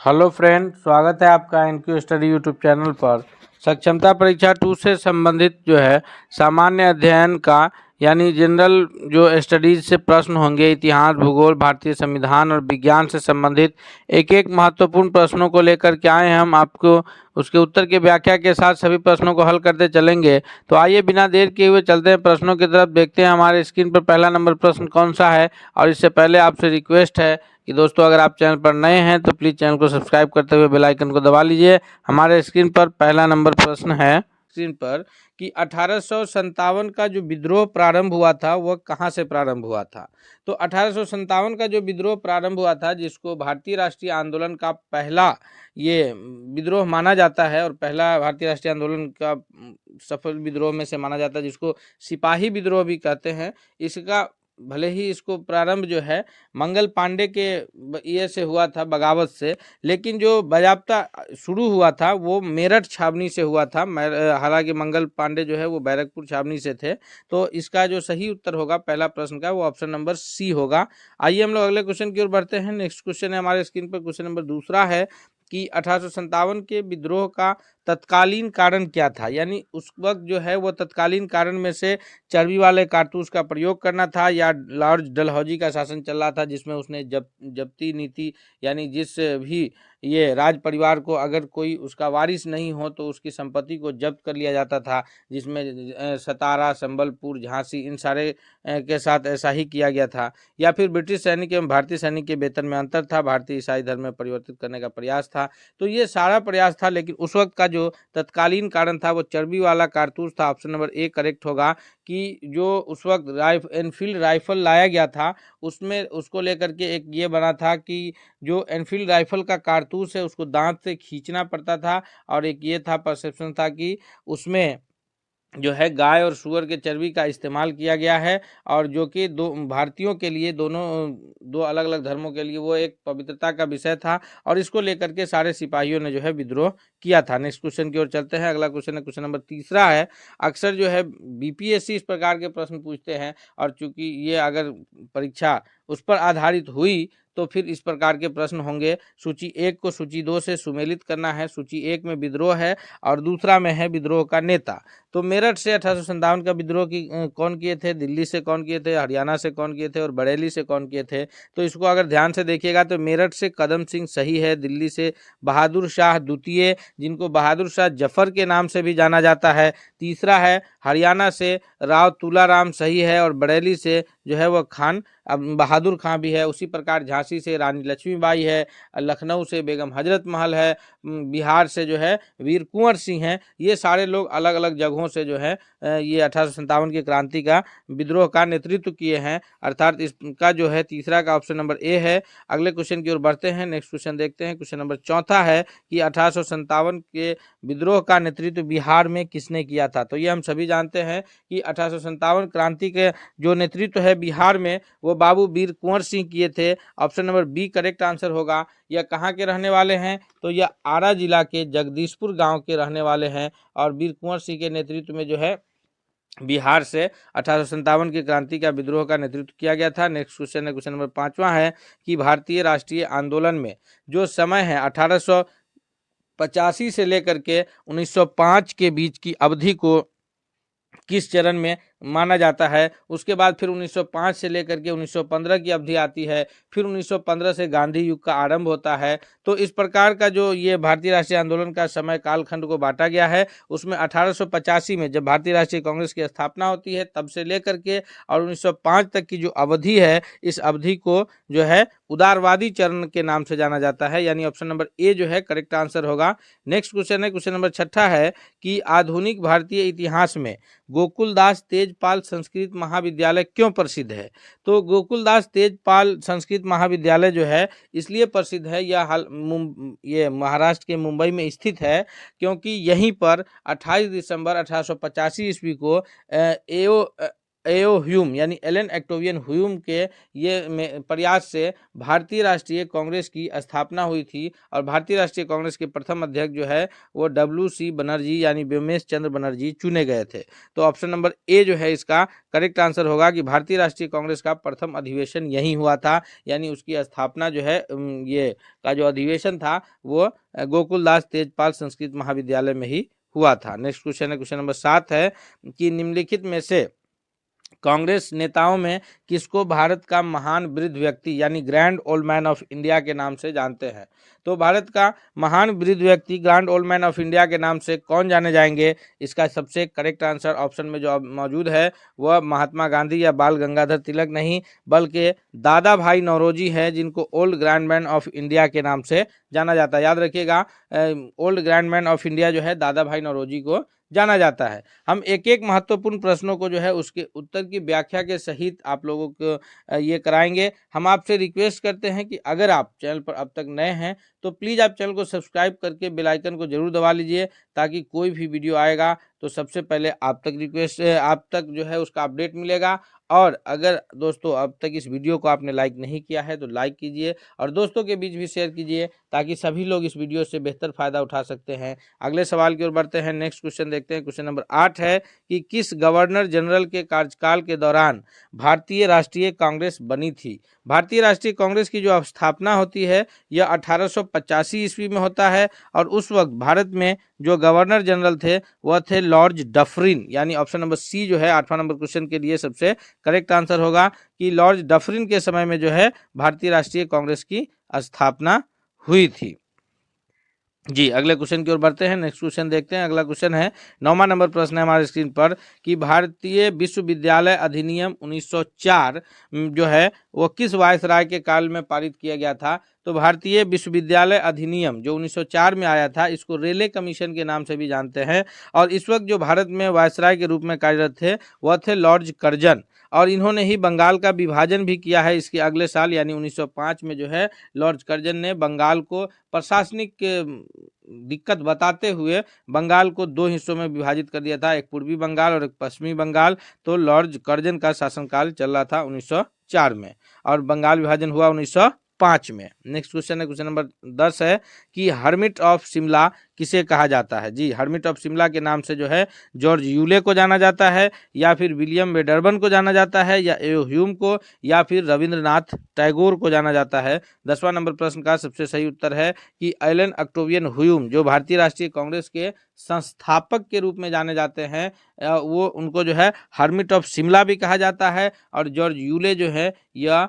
Hello friend, स्वागत है आपका एनक्यू स्टडी यूट्यूब चैनल पर। सक्षमता परीक्षा 2 से संबंधित जो है सामान्य अध्ययन का यानी जनरल जो स्टडीज से प्रश्न होंगे, इतिहास, भूगोल, भारतीय संविधान और विज्ञान से संबंधित एक एक महत्वपूर्ण प्रश्नों को लेकर के आए हैं। हम आपको उसके उत्तर के व्याख्या के साथ सभी प्रश्नों को हल करते चलेंगे। तो आइए बिना देर किए हुए चलते हैं प्रश्नों की तरफ। देखते हैं हमारे स्क्रीन पर पहला नंबर प्रश्न कौन सा है। और इससे पहले आपसे रिक्वेस्ट है कि दोस्तों, अगर आप चैनल पर नए हैं तो प्लीज़ चैनल को सब्सक्राइब करते हुए बेल आइकन को दबा लीजिए। हमारे स्क्रीन पर पहला नंबर प्रश्न है स्क्रीन पर कि 1857 का जो विद्रोह प्रारंभ हुआ था वह कहाँ से प्रारंभ हुआ था। तो 1857 का जो विद्रोह प्रारंभ हुआ था, जिसको भारतीय राष्ट्रीय आंदोलन का पहला ये विद्रोह माना जाता है और पहला भारतीय राष्ट्रीय आंदोलन का सफल विद्रोह में से माना जाता है, जिसको सिपाही विद्रोह भी कहते हैं। इसका भले ही इसको प्रारंभ जो है मंगल पांडे के ये से हुआ था, बगावत से, लेकिन जो बाजाबता शुरू हुआ था वो मेरठ छावनी से हुआ था। हालांकि मंगल पांडे जो है वो बैरकपुर छावनी से थे। तो इसका जो सही उत्तर होगा पहला प्रश्न का वो ऑप्शन नंबर सी होगा। आइए हम लोग अगले क्वेश्चन की ओर बढ़ते हैं। नेक्स्ट क्वेश्चन है हमारे स्क्रीन पर, क्वेश्चन नंबर दूसरा है कि 1857 के विद्रोह का तत्कालीन कारण क्या था। यानी उस वक्त जो है वो तत्कालीन कारण में से चर्बी वाले कारतूस का प्रयोग करना था, या लॉर्ड डलहौजी का शासन चल रहा था जिसमें उसने जब्ती नीति, यानी जिस भी ये राज परिवार को अगर कोई उसका वारिस नहीं हो तो उसकी संपत्ति को जब्त कर लिया जाता था, जिसमें सतारा, संबलपुर, झांसी इन सारे के साथ ऐसा ही किया गया था। या फिर ब्रिटिश सैनिक एवं भारतीय सैनिक के वेतन में अंतर था, भारतीय ईसाई धर्म में परिवर्तित करने का प्रयास था। तो ये सारा प्रयास था, लेकिन उस वक्त का जो तत्कालीन कारण था वो चर्बी वाला कारतूस था। ऑप्शन नंबर ए करेक्ट होगा कि जो उस वक्त एनफील्ड राइफल लाया गया था उसमें उसको लेकर के एक ये बना था कि जो एनफील्ड राइफल का कारतूस है उसको दांत से खींचना पड़ता था, और एक ये था परसेप्शन था कि उसमें जो है गाय और सूअर के चर्बी का इस्तेमाल किया गया है, और जो कि दो भारतीयों के लिए, दोनों दो अलग अलग धर्मों के लिए वो एक पवित्रता का विषय था, और इसको लेकर के सारे सिपाहियों ने जो है विद्रोह किया था। नेक्स्ट क्वेश्चन की ओर चलते हैं। अगला क्वेश्चन है क्वेश्चन नंबर तीसरा है। अक्सर जो है बीपीएससी इस प्रकार के प्रश्न पूछते हैं, और चूंकि ये अगर परीक्षा उस पर आधारित हुई तो फिर इस प्रकार के प्रश्न होंगे। सूची 1 को सूची 2 से सुमेलित करना है। सूची 1 में विद्रोह है और दूसरा में है विद्रोह का नेता। तो मेरठ से 1857 का विद्रोह की कौन किए थे, दिल्ली से कौन किए थे, हरियाणा से कौन किए थे और बरेली से कौन किए थे। तो इसको अगर ध्यान से देखिएगा तो मेरठ से कदम सिंह सही है, दिल्ली से बहादुर शाह द्वितीय, जिनको बहादुर शाह जफर के नाम से भी जाना जाता है, तीसरा है। हरियाणा से राव तुलाराम सही है, और बरेली से जो है वह खान बहादुर खां भी है। उसी प्रकार झांसी से रानी लक्ष्मीबाई है, लखनऊ से बेगम हजरत महल है, बिहार से जो है वीर कुंवर सिंह हैं। ये सारे लोग अलग अलग जगहों से जो है ये 1857 की क्रांति का विद्रोह का नेतृत्व किए हैं, अर्थात इसका जो है तीसरा का ऑप्शन नंबर ए है। अगले क्वेश्चन की ओर बढ़ते हैं। नेक्स्ट क्वेश्चन देखते हैं। क्वेश्चन नंबर चौथा है कि 1857 के विद्रोह का नेतृत्व बिहार में किसने किया था। तो ये हम सभी जानते हैं कि 1857 क्रांति के जो नेतृत्व है बिहार में वो बाबू वीर कुंवर सिंह किए थे। Option number B correct answer होगा। यह कहाँ के रहने वाले हैं, तो यह आरा जिला के जगदीशपुर गांव के रहने वाले हैं, और वीर कुंवर सिंह के नेतृत्व में जो है बिहार से 1857 की क्रांति का विद्रोह का नेतृत्व किया गया था। नेक्स्ट क्वेश्चन है क्वेश्चन नंबर 5वां है कि भारतीय राष्ट्रीय आंदोलन में जो समय है 1885 से लेकर के 1905 के बीच की अवधि को किस चरण में माना जाता है। उसके बाद फिर 1905 से लेकर के 1915 की अवधि आती है, फिर 1915 से गांधी युग का आरंभ होता है। तो इस प्रकार का जो ये भारतीय राष्ट्रीय आंदोलन का समय कालखंड को बांटा गया है, उसमें 1885 में जब भारतीय राष्ट्रीय कांग्रेस की स्थापना होती है तब से लेकर के और 1905 तक की जो अवधि है, इस अवधि को जो है उदारवादी चरण के नाम से जाना जाता है, यानी ऑप्शन नंबर ए जो है करेक्ट आंसर होगा। नेक्स्ट क्वेश्चन है क्वेश्चन नंबर 6 है कि आधुनिक भारतीय इतिहास में गोकुलदास तेजपाल संस्कृत महाविद्यालय क्यों प्रसिद्ध है। तो गोकुलदास तेजपाल संस्कृत महाविद्यालय जो है इसलिए प्रसिद्ध है, ये महाराष्ट्र के मुंबई में स्थित है, क्योंकि यहीं पर 28 दिसंबर 1885 ईस्वी को एओ ह्यूम यानी एलन एक्टोवियन ह्यूम के ये प्रयास से भारतीय राष्ट्रीय कांग्रेस की स्थापना हुई थी और भारतीय राष्ट्रीय कांग्रेस के प्रथम अध्यक्ष जो है वो WC बनर्जी यानी व्योमेश चंद्र बनर्जी चुने गए थे। तो ऑप्शन नंबर ए जो है इसका करेक्ट आंसर होगा कि भारतीय राष्ट्रीय कांग्रेस का प्रथम अधिवेशन यही हुआ था, यानी उसकी स्थापना जो है ये का जो अधिवेशन था वो गोकुलदास तेजपाल संस्कृत महाविद्यालय में ही हुआ था। नेक्स्ट क्वेश्चन है, क्वेश्चन नंबर 7 है कि निम्नलिखित में से कांग्रेस नेताओं में किसको भारत का महान वृद्ध व्यक्ति यानी grand old man of India के नाम से जानते हैं? तो भारत का महान वृद्ध व्यक्ति grand old man of India के नाम से कौन जाने जाएंगे? इसका सबसे करेक्ट आंसर ऑप्शन में जो मौजूद है वह महात्मा गांधी या बाल गंगाधर तिलक नहीं बल्कि दादा भाई नौरोजी है, जिनको old grand man of India के नाम से जाना जाता है। याद रखिएगा, old grand man of India जो है दादा भाई नौरोजी को जाना जाता है। हम एक एक महत्वपूर्ण प्रश्नों को जो है उसके उत्तर की व्याख्या के सहित आप लोगों को ये कराएंगे। हम आपसे रिक्वेस्ट करते हैं कि अगर आप चैनल पर अब तक नए हैं तो प्लीज़ आप चैनल को सब्सक्राइब करके बेल आइकन को जरूर दबा लीजिए, ताकि कोई भी वीडियो आएगा तो सबसे पहले आप तक जो है उसका अपडेट मिलेगा। और अगर दोस्तों अब तक इस वीडियो को आपने लाइक नहीं किया है तो लाइक कीजिए और दोस्तों के बीच भी शेयर कीजिए, ताकि सभी लोग इस वीडियो से बेहतर फायदा उठा सकते हैं। अगले सवाल की ओर बढ़ते हैं। नेक्स्ट क्वेश्चन देखते हैं। क्वेश्चन नंबर 8 है कि किस गवर्नर जनरल के कार्यकाल के दौरान भारतीय राष्ट्रीय कांग्रेस बनी थी? भारतीय राष्ट्रीय कांग्रेस की जो स्थापना होती है यह 1885 ईस्वी में होता है और उस वक्त भारत में जो गवर्नर जनरल थे वह थे लॉर्ड डफरिन, यानी ऑप्शन नंबर सी जो है 8वां नंबर क्वेश्चन के लिए सबसे करेक्ट आंसर होगा कि लॉर्ड डफरिन के समय में जो है भारतीय राष्ट्रीय कांग्रेस की स्थापना हुई थी। जी, अगले क्वेश्चन की ओर बढ़ते हैं। नेक्स्ट क्वेश्चन देखते हैं। अगला क्वेश्चन है 9वां नंबर प्रश्न है हमारे स्क्रीन पर कि भारतीय विश्वविद्यालय अधिनियम 1904 जो है वो किस वायसराय के काल में पारित किया गया था? तो भारतीय विश्वविद्यालय अधिनियम जो 1904 में आया था, इसको रेले कमीशन के नाम से भी जानते हैं और इस वक्त जो भारत में वायसराय के रूप में कार्यरत थे वह थे लॉर्ड कर्जन, और इन्होंने ही बंगाल का विभाजन भी किया है। इसके अगले साल यानी 1905 में जो है लॉर्ड कर्जन ने बंगाल को प्रशासनिक दिक्कत बताते हुए बंगाल को 2 हिस्सों में विभाजित कर दिया था, एक पूर्वी बंगाल और एक पश्चिमी बंगाल। तो लॉर्ड कर्जन का शासनकाल चल रहा था 1904 में और बंगाल विभाजन हुआ 1905 में। नेक्स्ट क्वेश्चन है, क्वेश्चन नंबर 10 है कि हर्मिट ऑफ शिमला किसे कहा जाता है? जी, हर्मिट ऑफ शिमला के नाम से जो है जॉर्ज यूले को जाना जाता है, या फिर विलियम वेडरबर्न को जाना जाता है, या एओ ह्यूम को, या फिर रविंद्रनाथ टैगोर को जाना जाता है। 10वां नंबर प्रश्न का सबसे सही उत्तर है कि एलन एक्टोवियन ह्यूम जो भारतीय राष्ट्रीय कांग्रेस के संस्थापक के रूप में जाने जाते हैं, वो उनको जो है हर्मिट ऑफ शिमला भी कहा जाता है, और जॉर्ज यूले जो है यह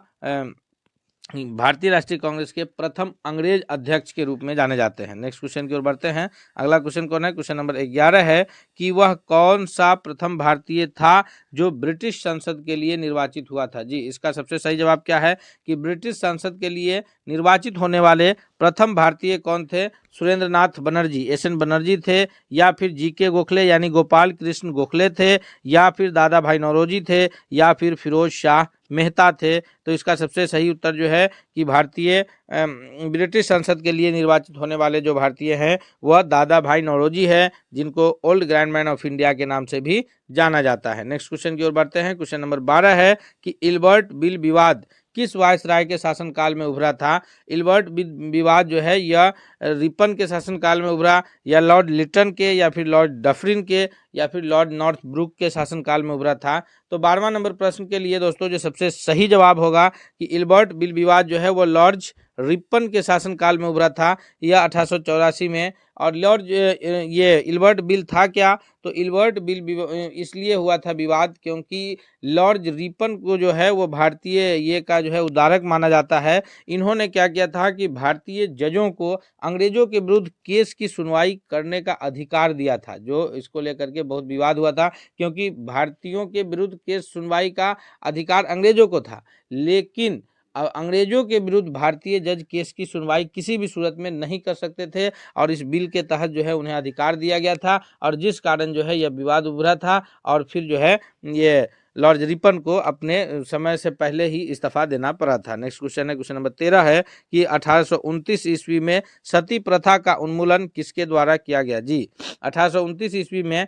भारतीय राष्ट्रीय कांग्रेस के प्रथम अंग्रेज अध्यक्ष के रूप में जाने जाते हैं। नेक्स्ट क्वेश्चन की ओर बढ़ते हैं। अगला क्वेश्चन कौन है? क्वेश्चन नंबर 11 है कि वह कौन सा प्रथम भारतीय था जो ब्रिटिश संसद के लिए निर्वाचित हुआ था? जी, इसका सबसे सही जवाब क्या है कि ब्रिटिश संसद के लिए निर्वाचित होने वाले प्रथम भारतीय कौन थे? सुरेंद्रनाथ बनर्जी, एसएन बनर्जी थे, या फिर जीके गोखले यानी गोपाल कृष्ण गोखले थे, या फिर दादा भाई नौरोजी थे, या फिर फिरोज शाह मेहता थे। तो इसका सबसे सही उत्तर जो है कि भारतीय ब्रिटिश संसद के लिए निर्वाचित होने वाले जो भारतीय हैं वह दादा भाई नौरोजी है, जिनको old grand man of India के नाम से भी जाना जाता है। नेक्स्ट क्वेश्चन की ओर बढ़ते हैं। क्वेश्चन नंबर 12 है कि इल्बर्ट बिल विवाद किस वायसराय के शासनकाल में उभरा था? इल्बर्ट विवाद जो है यह रिपन के शासनकाल में उभरा, या लॉर्ड लिटन के, या फिर लॉर्ड डफरिन के, या फिर लॉर्ड नॉर्थ ब्रुक के शासनकाल में उभरा था? तो 12वां नंबर प्रश्न के लिए दोस्तों जो सबसे सही जवाब होगा कि इल्बर्ट बिल विवाद जो है वो लॉर्ड रिपन के शासनकाल में उभरा था, यह 1884 में। और लॉर्ड ये इल्बर्ट बिल था क्या? तो इल्बर्ट बिल इसलिए हुआ था विवाद क्योंकि लॉर्ड रिपन को जो है वो भारतीय ये का जो है उद्धारक माना जाता है। इन्होंने क्या किया था कि भारतीय जजों को अंग्रेजों के विरुद्ध केस की सुनवाई करने का अधिकार दिया था, जो इसको लेकर के बहुत विवाद हुआ था, क्योंकि भारतीयों के विरुद्ध केस सुनवाई का अधिकार अंग्रेजों को था, लेकिन अंग्रेजों के विरुद्ध भारतीय जज केस की सुनवाई किसी भी सूरत में नहीं कर सकते थे, और इस बिल के तहत जो है उन्हें अधिकार दिया गया था, और जिस कारण जो है यह विवाद उभरा था, और फिर जो है ये लॉर्ड रिपन को अपने समय से पहले ही इस्तीफा देना पड़ा था। नेक्स्ट क्वेश्चन है, क्वेश्चन नंबर 13 है कि 1829 ईस्वी में सती प्रथा का उन्मूलन किसके द्वारा किया गया? जी, 1829 ईस्वी में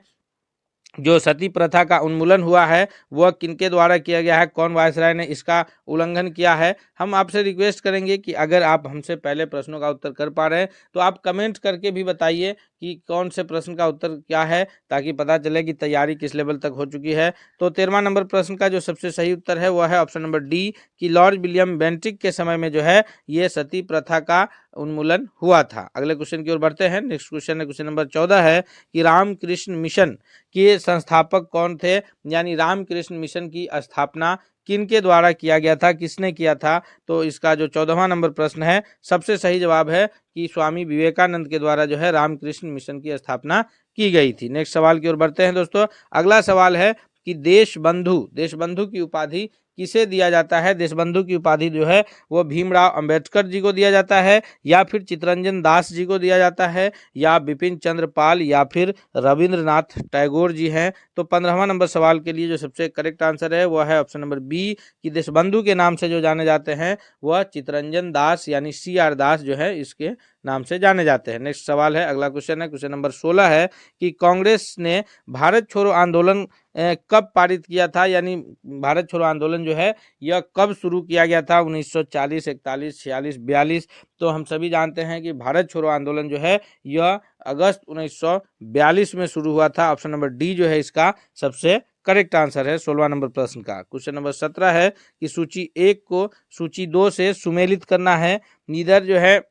जो सती प्रथा का उन्मूलन हुआ है वह किनके द्वारा किया गया है, कौन वायसराय ने इसका उल्लंघन किया है। हम आपसे रिक्वेस्ट करेंगे कि अगर आप हमसे पहले प्रश्नों का उत्तर कर पा रहे हैं तो आप कमेंट करके भी बताइए कि कौन से प्रश्न का उत्तर क्या है, ताकि पता चले कि तैयारी किस लेवल तक हो चुकी है। तो 13वां नंबर प्रश्न का जो सबसे सही उत्तर है वह है ऑप्शन नंबर डी, कि लॉर्ड विलियम बेंटिक के समय में जो है ये सती प्रथा का उन्मूलन हुआ था। अगले क्वेश्चन की ओर बढ़ते हैं। नेक्स्ट क्वेश्चन है क्वेश्चन नंबर 14 है कि रामकृष्ण मिशन के संस्थापक कौन थे, यानी रामकृष्ण मिशन की स्थापना किनके द्वारा किया गया था, किसने किया था। तो इसका जो 14वां नंबर प्रश्न है सबसे सही जवाब है कि स्वामी विवेकानंद के द्वारा जो है रामकृष्ण मिशन की स्थापना की गई थी। नेक्स्ट सवाल की ओर बढ़ते हैं दोस्तों। अगला सवाल है कि देशबंधु की उपाधि किसे दिया जाता है। देशबंधु की उपाधि जो है वो भीमराव अंबेडकर जी को दिया जाता है, या फिर चित्तरंजन दास जी को दिया जाता है, या बिपिन चंद्र पाल, या फिर रविंद्रनाथ टैगोर जी हैं। तो 15वां नंबर सवाल के लिए जो सबसे करेक्ट आंसर है वह है ऑप्शन नंबर बी, कि देशबंधु के नाम से जो जाने जाते हैं वह चित्तरंजन दास यानी CR दास जो है इसके नाम से जाने जाते हैं। नेक्स्ट सवाल है, अगला क्वेश्चन है क्वेश्चन नंबर 16 है कि कांग्रेस ने भारत छोड़ो आंदोलन कब पारित किया था, यानी भारत छोड़ो आंदोलन जो है यह कब शुरू किया गया था, 1940, 41, 46, 42। तो हम सभी जानते हैं कि भारत छोड़ो आंदोलन जो है यह अगस्त 1942 में शुरू हुआ था। ऑप्शन नंबर डी जो है इसका सबसे करेक्ट आंसर है 16वां नंबर प्रश्न का। क्वेश्चन नंबर 17 है कि सूची 1 को सूची 2 से सुमेलित करना है। इधर जो है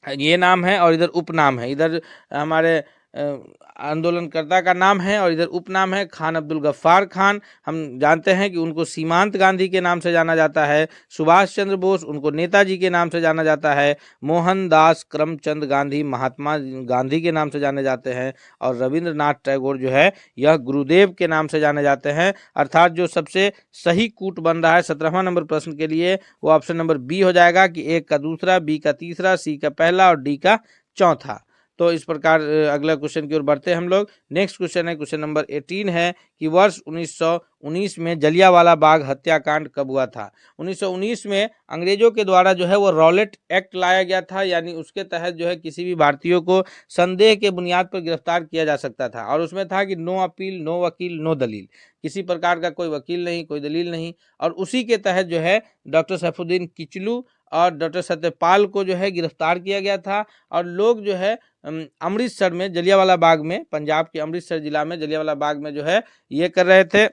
ये नाम है और इधर उपनाम है, इधर हमारे आंदोलनकर्ता का नाम है और इधर उपनाम है खान अब्दुल गफ्फार खान। हम जानते हैं कि उनको सीमांत गांधी के नाम से जाना जाता है। सुभाष चंद्र बोस उनको नेताजी के नाम से जाना जाता है। मोहनदास करमचंद गांधी महात्मा गांधी के नाम से जाने जाते हैं। और रविंद्रनाथ टैगोर जो है यह गुरुदेव के नाम से जाने जाते हैं। अर्थात जो सबसे सही कूट बन रहा है 17वां नंबर प्रश्न के लिए वो ऑप्शन नंबर बी हो जाएगा, कि ए का दूसरा, बी का तीसरा, सी का पहला और डी का चौथा। तो इस प्रकार अगला क्वेश्चन की ओर बढ़ते हैं हम लोग। नेक्स्ट क्वेश्चन है क्वेश्चन नंबर 18 है कि वर्ष 1919 में जलियांवाला बाग हत्याकांड कब हुआ था। 1919 में अंग्रेजों के द्वारा जो है वो रॉलेट एक्ट लाया गया था, यानी उसके तहत जो है किसी भी भारतीयों को संदेह के बुनियाद पर गिरफ्तार किया जा सकता था। और उसमें था कि नो अपील, नो वकील, नो दलील, किसी प्रकार का कोई वकील नहीं, कोई दलील नहीं। और उसी के तहत जो है डॉक्टर सैफुद्दीन किचलू और डॉक्टर सत्यपाल को जो है गिरफ्तार किया गया था। और लोग जो है अमृतसर में जलियांवाला बाग में, पंजाब के अमृतसर जिला में जलियांवाला बाग में जो है ये कर रहे थे।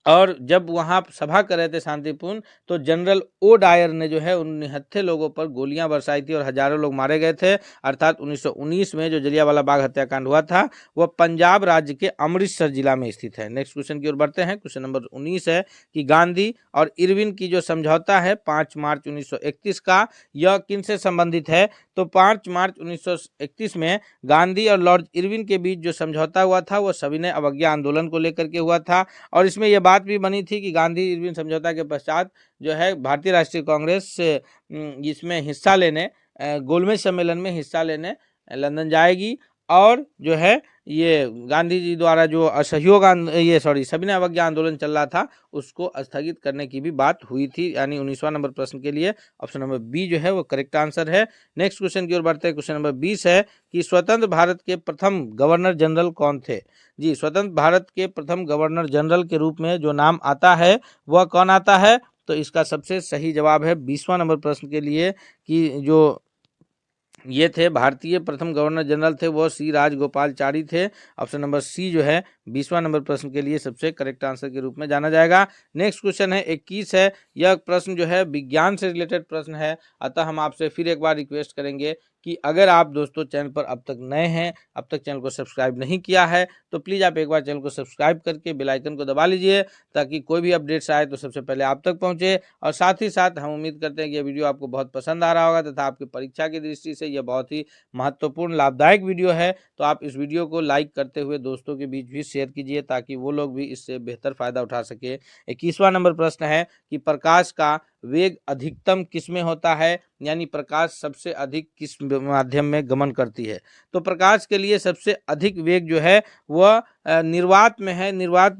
और जब वहाँ सभा कर रहे थे शांतिपूर्ण, तो जनरल ओ डायर ने जो है उन निहत्थे लोगों पर गोलियां बरसाई थी और हजारों लोग मारे गए थे। अर्थात 1919 में जो जलियांवाला बाग हत्याकांड हुआ था वह पंजाब राज्य के अमृतसर जिला में स्थित है। नेक्स्ट क्वेश्चन की ओर बढ़ते हैं। क्वेश्चन नंबर 19 है कि गांधी और इरविन की जो समझौता है 5 मार्च 1931 का, यह किन से संबंधित है। तो 5 मार्च 1931 में गांधी और लॉर्ड इरविन के बीच जो समझौता हुआ था वह सविनय अवज्ञा आंदोलन को लेकर के हुआ था। और इसमें यह बात भी बनी थी कि गांधी इरविन समझौता के पश्चात जो है भारतीय राष्ट्रीय कांग्रेस से इसमें हिस्सा लेने, गोलमेज सम्मेलन में हिस्सा लेने लंदन जाएगी। और जो है ये गांधी जी द्वारा जो असहयोग सविनय अवज्ञा आंदोलन चल रहा था उसको स्थगित करने की भी बात हुई थी। यानी 19वां नंबर प्रश्न के लिए ऑप्शन नंबर बी जो है वो करेक्ट आंसर है। नेक्स्ट क्वेश्चन की ओर बढ़ते हैं। क्वेश्चन नंबर 20 है कि स्वतंत्र भारत के प्रथम गवर्नर जनरल कौन थे। जी, स्वतंत्र भारत के प्रथम गवर्नर जनरल के रूप में जो नाम आता है वह कौन आता है। तो इसका सबसे सही जवाब है 20वां नंबर प्रश्न के लिए, कि जो ये थे भारतीय प्रथम गवर्नर जनरल थे वो सी राजगोपालचारी थे। ऑप्शन नंबर सी जो है 20वां नंबर प्रश्न के लिए सबसे करेक्ट आंसर के रूप में जाना जाएगा। नेक्स्ट क्वेश्चन है 21 है। यह प्रश्न जो है विज्ञान से रिलेटेड प्रश्न है, अतः हम आपसे फिर एक बार रिक्वेस्ट करेंगे कि अगर आप दोस्तों चैनल पर अब तक नए हैं, अब तक चैनल को सब्सक्राइब नहीं किया है, तो प्लीज़ आप एक बार चैनल को सब्सक्राइब करके बेल आइकन को दबा लीजिए, ताकि कोई भी अपडेट्स आए तो सबसे पहले आप तक पहुंचे। और साथ ही साथ हम उम्मीद करते हैं कि यह वीडियो आपको बहुत पसंद आ रहा होगा तथा आपकी परीक्षा की दृष्टि से यह बहुत ही महत्वपूर्ण लाभदायक वीडियो है। तो आप इस वीडियो को लाइक करते हुए दोस्तों के बीच भी शेयर कीजिए, ताकि वो लोग भी इससे बेहतर फायदा उठा सके। 21वां नंबर प्रश्न है कि प्रकाश का वेग अधिकतम किस में होता है, यानी प्रकाश सबसे अधिक किस माध्यम में गमन करती है। तो प्रकाश के लिए सबसे अधिक वेग जो है वह निर्वात में है, निर्वात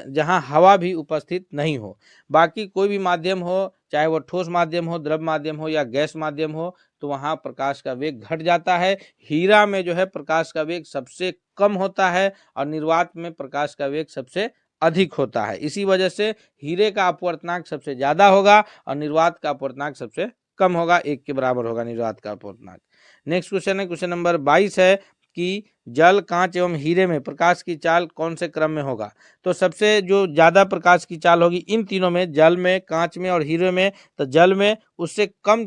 जहाँ हवा भी उपस्थित नहीं हो। बाकी कोई भी माध्यम हो, चाहे वो ठोस माध्यम हो, द्रव माध्यम हो या गैस माध्यम हो, तो वहाँ प्रकाश का वेग घट जाता है। हीरा में जो है प्रकाश का वेग सबसे कम होता है और निर्वात में प्रकाश का वेग सबसे अधिक होता है। इसी वजह से हीरे का अपवर्तनांक सबसे ज्यादा होगा और निर्वात का अपवर्तनांक सबसे कम होगा, 1 के बराबर होगा निर्वात का अपवर्तनांक। नेक्स्ट क्वेश्चन है, क्वेश्चन नंबर 22 है कि जल, कांच एवं हीरे में प्रकाश की चाल कौन से क्रम में होगा। तो सबसे जो ज्यादा प्रकाश की चाल होगी इन तीनों में, जल में, कांच में और हीरे में, तो जल में उससे कम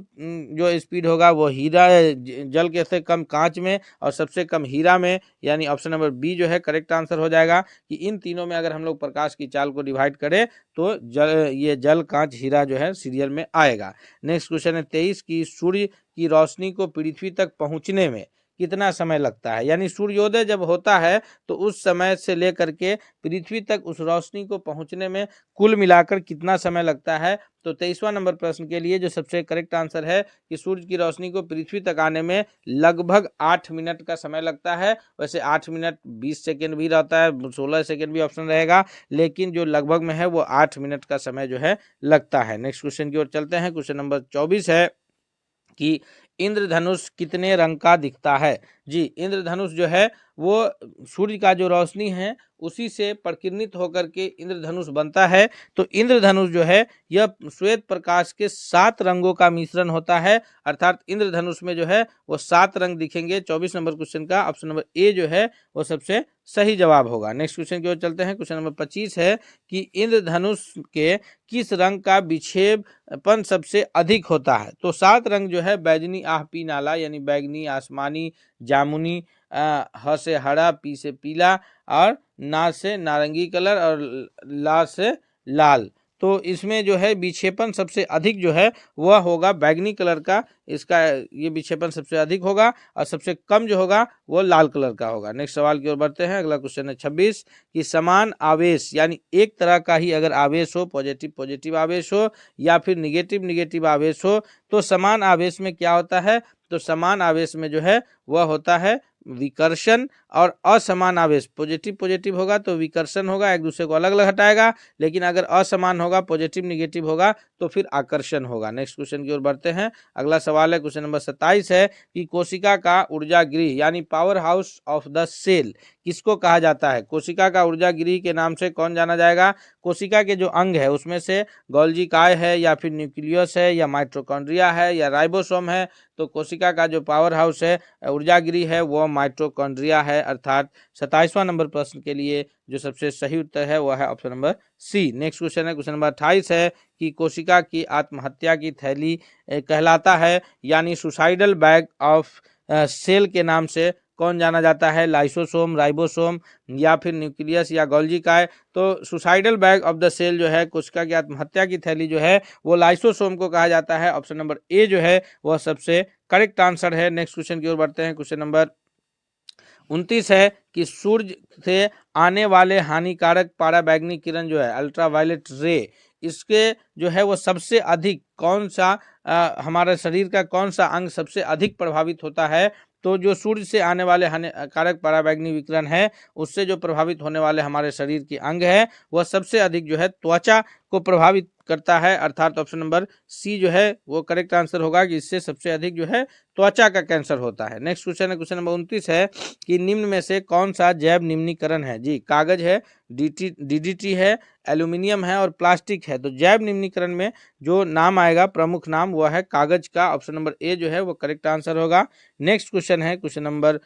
जो स्पीड होगा वो हीरा, जल के से कम कांच में और सबसे कम हीरा में, यानी ऑप्शन नंबर बी जो है करेक्ट आंसर हो जाएगा कि इन तीनों में अगर हम लोग प्रकाश की चाल को डिवाइड करें तो ये जल, कांच, हीरा जो है सीरियल में आएगा। नेक्स्ट क्वेश्चन है 23 की सूर्य की रोशनी को पृथ्वी तक पहुंचने में कितना समय लगता है, यानी सूर्योदय जब होता है तो उस समय से लेकर के पृथ्वी तक उस रोशनी को पहुंचने में कुल मिलाकर कितना समय लगता है। तो 23वां नंबर प्रश्न के लिए जो सबसे करेक्ट आंसर है कि सूर्य की रोशनी को पृथ्वी तक आने में लगभग 8 मिनट का समय लगता है। वैसे 8 मिनट 20 सेकेंड भी रहता है, 16 सेकेंड भी ऑप्शन रहेगा, लेकिन जो लगभग में है वो 8 मिनट का समय जो है लगता है। नेक्स्ट क्वेश्चन की ओर चलते हैं, क्वेश्चन नंबर 24 है कि इंद्रधनुष कितने रंग का दिखता है। जी, इंद्रधनुष जो है वो सूर्य का जो रोशनी है उसी से प्रकिरणित होकर के इंद्रधनुष बनता है। तो इंद्रधनुष जो है यह श्वेत प्रकाश के 7 रंगों का मिश्रण होता है, अर्थात इंद्रधनुष में जो है वो 7 रंग दिखेंगे। 24 नंबर क्वेश्चन का ऑप्शन नंबर ए जो है वो सबसे सही जवाब होगा। नेक्स्ट क्वेश्चन की ओर चलते हैं, क्वेश्चन नंबर 25 है कि इंद्रधनुष के किस रंग का विक्षेपण सबसे अधिक होता है। तो 7 रंग जो है बैगनी, आह, पी, नाला, यानी बैगनी, आसमानी, जामुनी, ह से हरा, पी से पीला और ना से नारंगी कलर और ला से लाल। तो इसमें जो है विक्षेपण सबसे अधिक जो है वह होगा बैगनी कलर का, इसका ये विक्षेपण सबसे अधिक होगा और सबसे कम जो होगा वो लाल कलर का होगा। नेक्स्ट सवाल की ओर बढ़ते हैं, अगला क्वेश्चन है 26 कि समान आवेश, यानी एक तरह का ही अगर आवेश हो, पॉजिटिव पॉजिटिव आवेश हो या फिर निगेटिव निगेटिव आवेश हो, तो समान आवेश में क्या होता है। तो समान आवेश में जो है वह होता है विकर्षण, और असमान आवेश पॉजिटिव पॉजिटिव होगा तो विकर्षण होगा, एक दूसरे को अलग अलग हटाएगा, लेकिन अगर असमान होगा, पॉजिटिव निगेटिव होगा तो फिर आकर्षण होगा। नेक्स्ट क्वेश्चन की ओर बढ़ते हैं, अगला सवाल है क्वेश्चन नंबर 27 है कि कोशिका का ऊर्जा गृह यानी power house of the cell किसको कहा जाता है। कोशिका का ऊर्जा गृह के नाम से कौन जाना जाएगा। कोशिका के जो अंग है उसमें से गोल्गी काय है या फिर न्यूक्लियस है या माइटोकॉन्ड्रिया है या राइबोसोम है। तो कोशिका का जो पावर हाउस है, ऊर्जा गृह है, वो माइटोकॉन्ड्रिया है, अर्थात 27वां नंबर प्रश्न के लिए जो सबसे सही उत्तर है वह है option number C. Next question है क्वेश्चन नंबर 28 है कि कोशिका की आत्महत्या की थैली कहलाता है, यानी सुसाइडल बैग ऑफ सेल के नाम से कौन जाना जाता है। लाइसोसोम, राइबोसोम या फिर न्यूक्लियस या गोल्गी काय। तो suicidal bag of the cell जो है, कोशिका की आत्महत्या की थैली जो है वो लाइसोसोम को कहा जाता है। ऑप्शन नंबर ए जो है वह सबसे करेक्ट आंसर है। नेक्स्ट क्वेश्चन की ओर बढ़ते हैं, क्वेश्चन नंबर 29 है कि सूर्य से आने वाले हानिकारक पाराबैंगनी किरण जो है अल्ट्रावायलेट रे, इसके जो है वो सबसे अधिक कौन सा हमारे शरीर का कौन सा अंग सबसे अधिक प्रभावित होता है। तो जो सूर्य से आने वाले हानिकारक पराबैंगनी विकिरण है उससे जो प्रभावित होने वाले हमारे शरीर के अंग है वह सबसे अधिक जो है त्वचा को प्रभावित करता है, अर्थात ऑप्शन नंबर सी जो है वो करेक्ट आंसर होगा कि इससे सबसे अधिक जो है त्वचा का कैंसर होता है। नेक्स्ट क्वेश्चन है क्वेश्चन नंबर 29 है कि निम्न में से कौन सा जैव निम्नीकरण है। जी, कागज है, डीडीटी है, एल्यूमिनियम है और प्लास्टिक है। तो जैव निम्नीकरण में जो नाम आएगा प्रमुख नाम वह है कागज का, ऑप्शन नंबर ए जो है वो करेक्ट आंसर होगा। नेक्स्ट क्वेश्चन है क्वेश्चन नंबर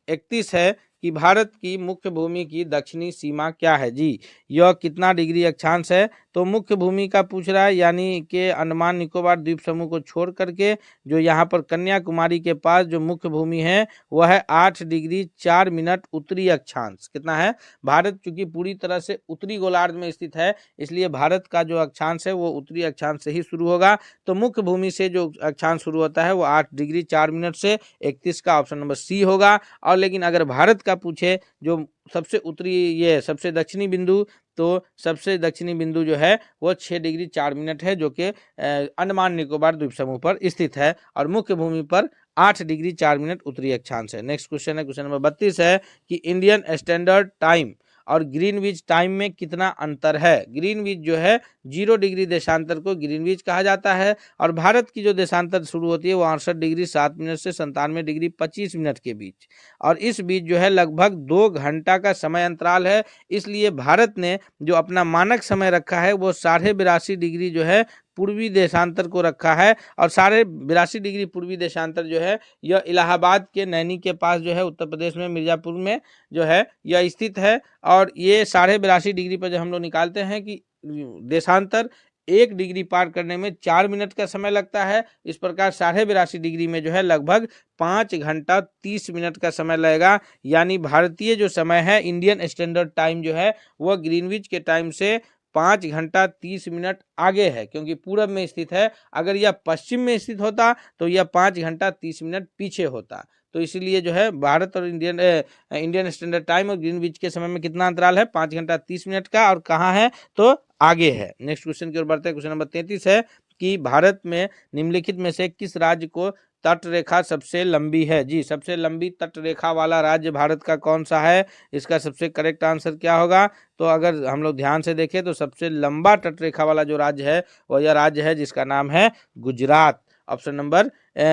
31 है कि भारत की मुख्य भूमि की दक्षिणी सीमा क्या है। जी, यह कितना डिग्री अक्षांश है। तो मुख्य भूमि का पूछ रहा है, यानी कि अंडमान निकोबार द्वीप समूह को छोड़ करके जो यहाँ पर कन्याकुमारी के पास जो मुख्य भूमि है वह है 8 डिग्री 4 मिनट उत्तरी अक्षांश। कितना है। भारत चूंकि पूरी तरह से उत्तरी गोलार्ध में स्थित है, इसलिए भारत का जो अक्षांश है वो उत्तरी अक्षांश से ही शुरू होगा। तो मुख्य भूमि से जो अक्षांश शुरू होता है वो 8 डिग्री 4 मिनट से 31 का ऑप्शन नंबर सी होगा। और लेकिन अगर भारत का पूछे जो सबसे उत्तरी, ये सबसे दक्षिणी बिंदु तो सबसे दक्षिणी बिंदु जो है वो 6 डिग्री 4 मिनट है, जो कि अंडमान निकोबार द्वीप समूह पर स्थित है, और मुख्य भूमि पर 8 डिग्री 4 मिनट उत्तरी अक्षांश है। नेक्स्ट क्वेश्चन है, क्वेश्चन नंबर 32 है कि इंडियन स्टैंडर्ड टाइम और ग्रीनविच टाइम में कितना अंतर है। ग्रीनविच जो है 0 डिग्री देशांतर को ग्रीनविच कहा जाता है, और भारत की जो देशांतर शुरू होती है वो 68 डिग्री 7 मिनट से 97 डिग्री 25 मिनट के बीच, और इस बीच जो है लगभग 2 घंटा का समय अंतराल है। इसलिए भारत ने जो अपना मानक समय रखा है वो 82.5 डिग्री जो है पूर्वी देशांतर को रखा है, और 82.5 डिग्री पूर्वी देशांतर जो है यह इलाहाबाद के नैनी के पास जो है उत्तर प्रदेश में मिर्जापुर में जो है यह स्थित है। और ये 82.5 डिग्री पर जब हम लोग निकालते हैं कि देशांतर 1 डिग्री पार करने में 4 मिनट का समय लगता है, इस प्रकार 82.5 डिग्री में जो है लगभग 5 घंटा 30 मिनट का समय लगेगा। यानी भारतीय जो समय है इंडियन स्टैंडर्ड टाइम जो है वह ग्रीनविच के टाइम से 5 घंटा 30 मिनट आगे है, क्योंकि पूरब में स्थित है। अगर यह पश्चिम में स्थित होता तो यह 5 घंटा 30 मिनट पीछे होता। तो इसीलिए जो है भारत और इंडियन स्टैंडर्ड टाइम और ग्रीनविच के समय में कितना अंतराल है, 5 घंटा 30 मिनट का, और कहाँ है तो आगे है। नेक्स्ट क्वेश्चन की ओर बढ़ते हैं। क्वेश्चन नंबर 33 है कि भारत में निम्नलिखित में से किस राज्य को तट रेखा सबसे लंबी है। जी, सबसे लंबी तट रेखा वाला राज्य भारत का कौन सा है, इसका सबसे करेक्ट आंसर क्या होगा। तो अगर हम लोग ध्यान से देखें तो सबसे लंबा तट रेखा वाला जो राज्य है वह यह राज्य है जिसका नाम है गुजरात। ऑप्शन नंबर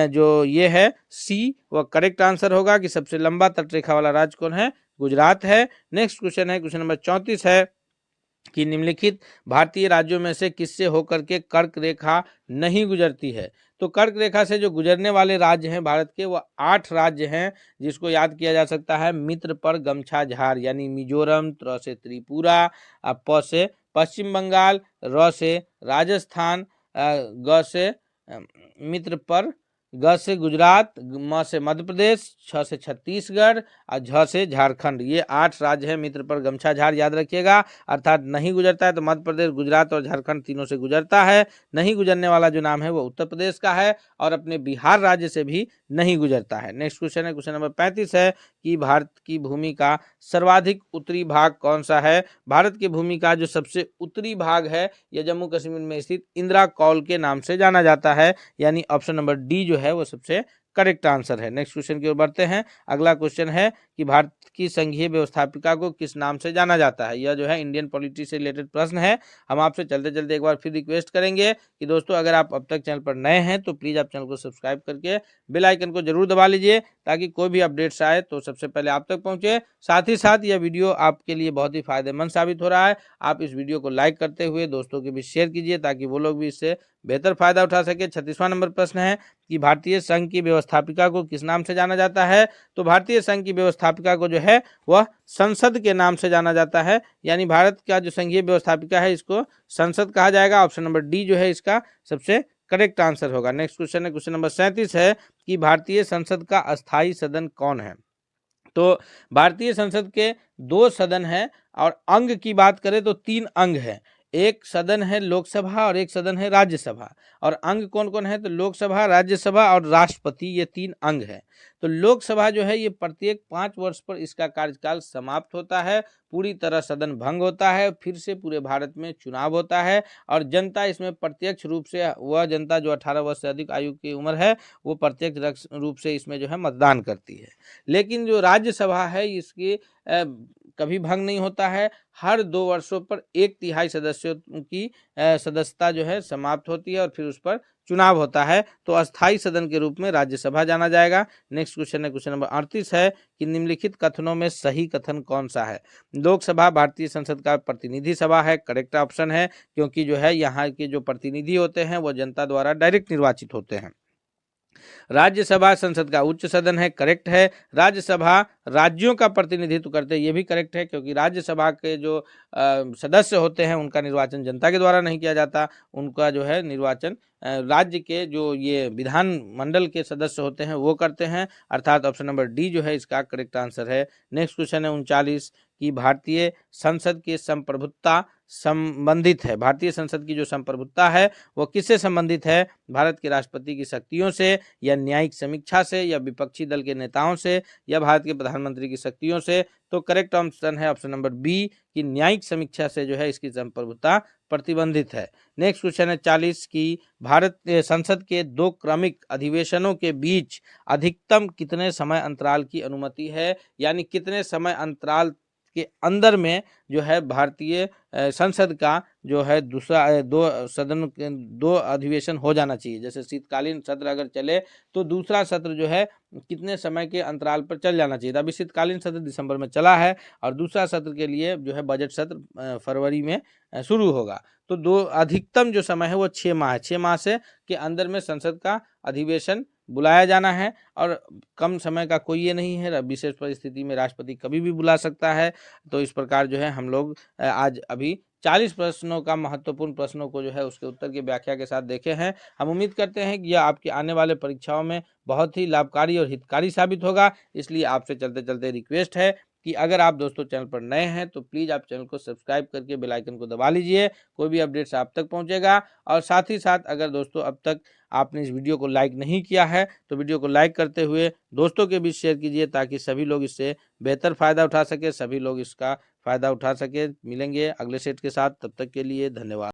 जो ये है सी वह करेक्ट आंसर होगा कि सबसे लंबा तट रेखा वाला राज्य कौन है, गुजरात है। नेक्स्ट क्वेश्चन है, क्वेश्चन नंबर 34 है कि निम्नलिखित भारतीय राज्यों में से किससे होकर के कर्क रेखा नहीं गुजरती है। तो कर्क रेखा से जो गुजरने वाले राज्य हैं भारत के वो 8 राज्य हैं, जिसको याद किया जा सकता है मित्र पर गमछा झार, यानी मिजोरम, त्रा से त्रिपुरा, प से पश्चिम बंगाल, र से राजस्थान, ग से मित्र पर, ग से गुजरात, म से मध्य प्रदेश, छ से छत्तीसगढ़ और झ से झारखंड। ये 8 राज्य हैं मित्र पर गमछा झार, याद रखिएगा। अर्थात नहीं गुजरता है तो मध्य प्रदेश, गुजरात और झारखंड तीनों से गुजरता है। नहीं गुजरने वाला जो नाम है वो उत्तर प्रदेश का है, और अपने बिहार राज्य से भी नहीं गुजरता है। नेक्स्ट क्वेश्चन है, क्वेश्चन नंबर 35 है कि भारत की भूमि का सर्वाधिक उत्तरी भाग कौन सा है। भारत की भूमि का जो सबसे उत्तरी भाग है यह जम्मू कश्मीर में स्थित इंदिरा कौल के नाम से जाना जाता है, यानी ऑप्शन नंबर डी जो है वो सबसे करेक्ट आंसर है। नेक्स्ट क्वेश्चन की ओर बढ़ते हैं। अगला क्वेश्चन है कि भारत की संघीय व्यवस्थापिका को किस नाम से जाना जाता है। यह जो है इंडियन पॉलिटी से रिलेटेड प्रश्न है। हम आपसे चलते चलते एक बार फिर रिक्वेस्ट करेंगे कि दोस्तों अगर आप अब तक चैनल पर नए हैं तो प्लीज़ आप चैनल को सब्सक्राइब करके बेल आइकन को जरूर दबा लीजिए, ताकि कोई भी अपडेट्स आए तो सबसे पहले आप तक पहुंचे। साथ ही साथ यह वीडियो आपके लिए बहुत ही फायदेमंद साबित हो रहा है। आप इस वीडियो को लाइक करते हुए दोस्तों के बीच शेयर कीजिए, ताकि वो लोग भी इससे बेहतर फायदा उठा सके। 36वां नंबर प्रश्न है कि भारतीय संघ की व्यवस्थापिका को किस नाम से जाना जाता है। तो भारतीय संघ की व्यवस्थापिका को जो है वह संसद के नाम से जाना जाता है, यानी भारत का जो संघीय व्यवस्थापिका है इसको संसद कहा जाएगा। ऑप्शन नंबर डी जो है इसका सबसे करेक्ट आंसर होगा। नेक्स्ट क्वेश्चन है, क्वेश्चन नंबर 37 है कि भारतीय संसद का अस्थायी सदन कौन है। तो भारतीय संसद के 2 सदन हैं, और अंग की बात करें तो 3 अंग हैं। एक सदन है लोकसभा और एक सदन है राज्यसभा। और अंग कौन कौन है, तो लोकसभा, राज्यसभा और राष्ट्रपति, ये 3 अंग हैं। तो लोकसभा जो है ये प्रत्येक 5 वर्ष पर इसका कार्यकाल समाप्त होता है, पूरी तरह सदन भंग होता है, फिर से पूरे भारत में चुनाव होता है, और जनता इसमें प्रत्यक्ष रूप से, वह जनता जो 18 वर्ष से अधिक आयु की उम्र है वो प्रत्यक्ष रूप से इसमें जो है मतदान करती है। लेकिन जो राज्यसभा है इसकी कभी भंग नहीं होता है। हर 2 वर्षों पर 1/3 सदस्यों की सदस्यता जो है समाप्त होती है, और फिर उस पर चुनाव होता है। तो अस्थायी सदन के रूप में राज्यसभा जाना जाएगा। नेक्स्ट क्वेश्चन है, क्वेश्चन नंबर 38 है कि निम्नलिखित कथनों में सही कथन कौन सा है। लोकसभा भारतीय संसद का प्रतिनिधि सभा है, करेक्ट ऑप्शन है, क्योंकि जो है यहाँ के जो प्रतिनिधि होते हैं वो जनता द्वारा डायरेक्ट निर्वाचित होते हैं। राज्यसभा संसद का उच्च सदन है, करेक्ट है। राज्यसभा राज्यों का प्रतिनिधित्व करते हैं, ये भी करेक्ट है, क्योंकि राज्यसभा के जो सदस्य होते हैं उनका निर्वाचन जनता के द्वारा नहीं किया जाता, उनका जो है निर्वाचन राज्य के जो ये विधानमंडल के सदस्य होते हैं वो करते हैं। अर्थात ऑप्शन नंबर डी जो है इसका करेक्ट आंसर है। नेक्स्ट क्वेश्चन है 39 कि भारतीय संसद की संप्रभुता संबंधित है? भारतीय संसद की जो संप्रभुता है वो किससे संबंधित है? भारत के राष्ट्रपति की शक्तियों से, या न्यायिक समीक्षा से, या विपक्षी दल के नेताओं से, या भारत के प्रधानमंत्री की शक्तियों से? तो करेक्ट ऑप्शन है ऑप्शन नंबर बी कि न्यायिक समीक्षा से जो है इसकी संप्रभुता प्रतिबंधित है। नेक्स्ट क्वेश्चन है 40 की भारत संसद के 2 क्रमिक अधिवेशनों के बीच अधिकतम कितने समय अंतराल की अनुमति है? यानी कितने समय अंतराल के अंदर में जो है भारतीय संसद का जो है दूसरा दो अधिवेशन हो जाना चाहिए। जैसे शीतकालीन सत्र अगर चले तो दूसरा सत्र जो है कितने समय के अंतराल पर चल जाना चाहिए। अभी शीतकालीन सत्र दिसंबर में चला है और दूसरा सत्र के लिए जो है बजट सत्र फरवरी में शुरू होगा। तो दो अधिकतम जो समय है वो 6 माह है। 6 माह से के अंदर में संसद का अधिवेशन बुलाया जाना है और कम समय का कोई ये नहीं है। विशेष परिस्थिति में राष्ट्रपति कभी भी बुला सकता है। तो इस प्रकार जो है हम लोग आज अभी 40 प्रश्नों का महत्वपूर्ण प्रश्नों को जो है उसके उत्तर की व्याख्या के साथ देखे हैं। हम उम्मीद करते हैं कि यह आपके आने वाले परीक्षाओं में बहुत ही लाभकारी और हितकारी साबित होगा। इसलिए आपसे चलते चलते रिक्वेस्ट है कि अगर आप दोस्तों चैनल पर नए हैं तो प्लीज़ आप चैनल को सब्सक्राइब करके बेल आइकन को दबा लीजिए। कोई भी अपडेट्स आप तक पहुंचेगा। और साथ ही साथ अगर दोस्तों अब तक आपने इस वीडियो को लाइक नहीं किया है तो वीडियो को लाइक करते हुए दोस्तों के बीच शेयर कीजिए ताकि सभी लोग इससे बेहतर फ़ायदा उठा सके, सभी लोग इसका फ़ायदा उठा सके। मिलेंगे अगले सेट के साथ, तब तक के लिए धन्यवाद।